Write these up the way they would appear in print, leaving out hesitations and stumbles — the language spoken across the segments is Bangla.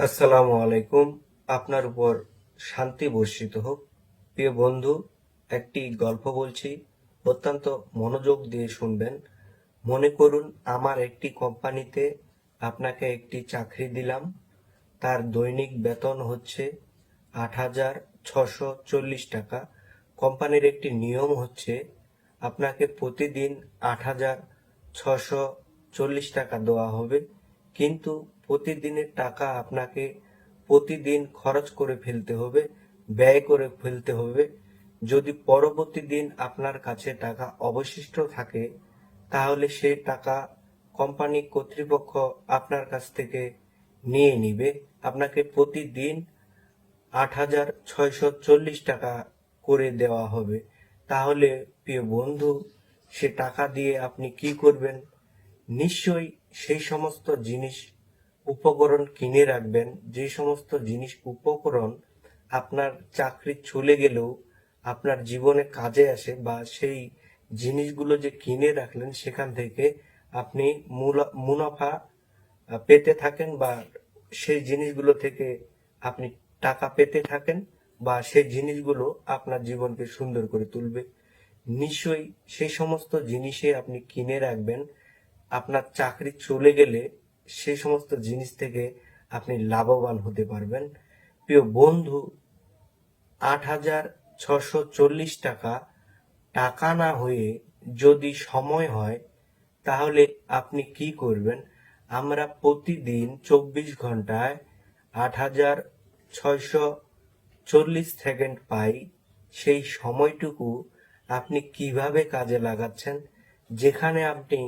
আসসালামু আলাইকুম। আপনার উপর শান্তি বর্ষিত হোক। প্রিয় বন্ধু, একটি গল্প বলছি, অত্যন্ত মনোযোগ দিয়ে শুনবেন। মনে করুন আমার একটি কোম্পানিতে আপনাকে একটি চাকরি দিলাম। তার দৈনিক বেতন হচ্ছে ৮,৬৪০ টাকা। কোম্পানির একটি নিয়ম হচ্ছে আপনাকে প্রতিদিন ৮,৬৪০ টাকা দেওয়া হবে, কিন্তু প্রতিদিনের টাকা আপনাকে প্রতিদিন খরচ করে ফেলতে হবে, ব্যয় করে ফেলতে হবে। যদি পরবর্তী দিন আপনার কাছে টাকা অবশিষ্ট থাকে, তাহলে সেই টাকা কোম্পানি কর্তৃপক্ষ আপনার কাছ থেকে নিয়ে নিবে। আপনাকে প্রতিদিন ৮,৬৪০ টাকা করে দেওয়া হবে। তাহলে প্রিয় বন্ধু, সে টাকা দিয়ে আপনি কি করবেন? নিশ্চয়ই সেই সমস্ত জিনিস উপকরণ কিনে রাখবেন, যে সমস্ত জিনিস উপকরণ আপনার চাকরি চলে গেলেও আপনার জীবনে কাজে আসে, বা সেই জিনিসগুলো যে কিনে রাখলেন সেখান থেকে আপনি মুনাফা পেতে থাকেন, বা সেই জিনিসগুলো থেকে আপনি টাকা পেতে থাকেন, বা সেই জিনিসগুলো আপনার জীবনকে সুন্দর করে তুলবে। নিশ্চয়ই সেই সমস্ত জিনিসে আপনি কিনে রাখবেন। আপনার চাকরি চলে গেলে সেই সমস্ত জিনিস থেকে আপনি লাভবান হতে পারবেন। প্রিয় বন্ধু, ৮,৬৪০ টাকা টাকা না হয়ে যদি সময় হয়, তাহলে আপনি কি করবেন? আমরা প্রতিদিন ২৪ ঘন্টায় ৮,৬৪০ সেকেন্ড পাই। সেই সময়টুকু আপনি কিভাবে কাজে লাগাচ্ছেন? যেখানে আপনি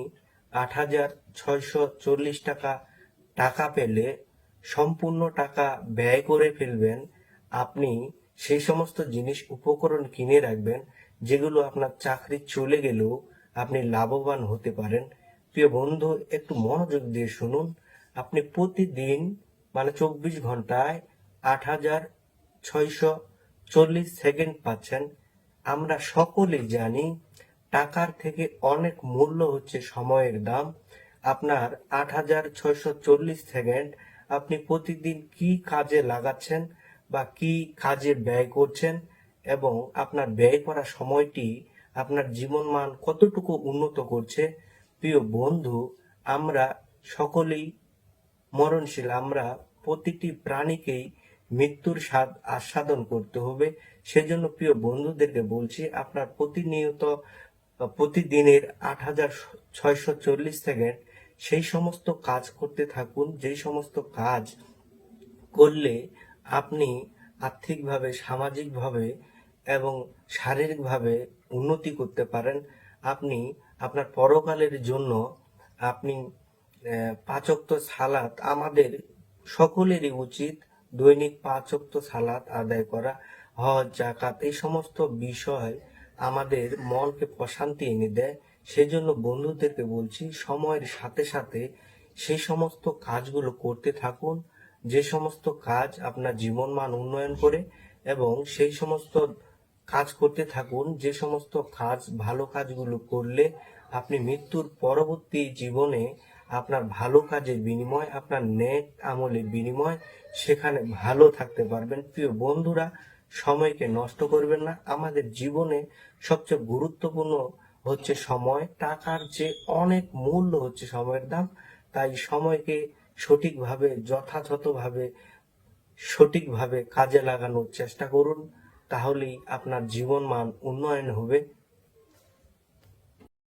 ৮,৬৪০ টাকা টাকা পেলে সম্পূর্ণ টাকা ব্যয় করে ফেলবেন। আপনি সেই সমস্ত জিনিস উপকরণ কিনে রাখবেন, যেগুলো আপনার চাকরি চলে গেলেও আপনি লাভবান হতে পারেন। প্রিয় বন্ধু, একটু মনোযোগ দিয়ে শুনুন। আপনি প্রতিদিন, মানে ২৪ ঘন্টায় ৮,৬৪০ সেকেন্ড পাচ্ছেন। আমরা সকলেই জানি টাকার থেকে অনেক মূল্য হচ্ছে সময়ের দাম। আপনার ৮,৬৪০ সেকেন্ড আপনি প্রতিদিন কি কাজে লাগাচ্ছেন, বা কি কাজে ব্যয় করছেন, এবং আপনার ব্যয় করা সময়টি আপনার জীবনমান কতটুকু উন্নত করছে। প্রিয় বন্ধু, আমরা সকলেই মরণশীল। আমরা প্রতিটি প্রাণীকেই মৃত্যুর স্বাদ আস্বাদন করতে হবে। সেজন্য প্রিয় বন্ধুদেরকে বলছি, আপনার প্রতিনিয়ত প্রতিদিনের ৮,৬৪০ সেকেন্ড সেই সমস্ত কাজ করতে থাকুন, যেই সমস্ত কাজ করলে আপনি আর্থিকভাবে, সামাজিকভাবে এবং শারীরিকভাবে উন্নতি করতে পারেন। আপনি আপনার পরকালের জন্য আপনি ৫ ওয়াক্ত সালাত, আমাদের সকলেরই উচিত দৈনিক ৫ ওয়াক্ত সালাত আদায় করা। হজ, জাকাত, এই সমস্ত বিষয় আমাদের মনকে প্রশান্তি এনে দেয়। সেজন্য বন্ধুদেরকে বলছি, সময়ের সাথে সাথে সেই সমস্ত কাজগুলো করতে থাকুন, যে সমস্ত কাজ আপনার জীবনমান উন্নয়ন করে, এবং সেই সমস্ত কাজ করতে থাকুন যে সমস্ত কাজ, ভালো কাজগুলো করলে আপনি মৃত্যুর পরবর্তী জীবনে আপনার ভালো কাজের বিনিময়, আপনার নেক আমলের বিনিময় সেখানে ভালো থাকতে পারবেন। প্রিয় বন্ধুরা, সময়কে নষ্ট করবেন না। আমাদের জীবনে সবচেয়ে গুরুত্বপূর্ণ হচ্ছে সময়। টাকার যে অনেক মূল্য হচ্ছে সময়ের দাম। তাই সময়কে সঠিকভাবে, যথাযথভাবে, সঠিকভাবে কাজে লাগানোর চেষ্টা করুন। তাহলেই আপনার জীবন মান উন্নয়ন হবে।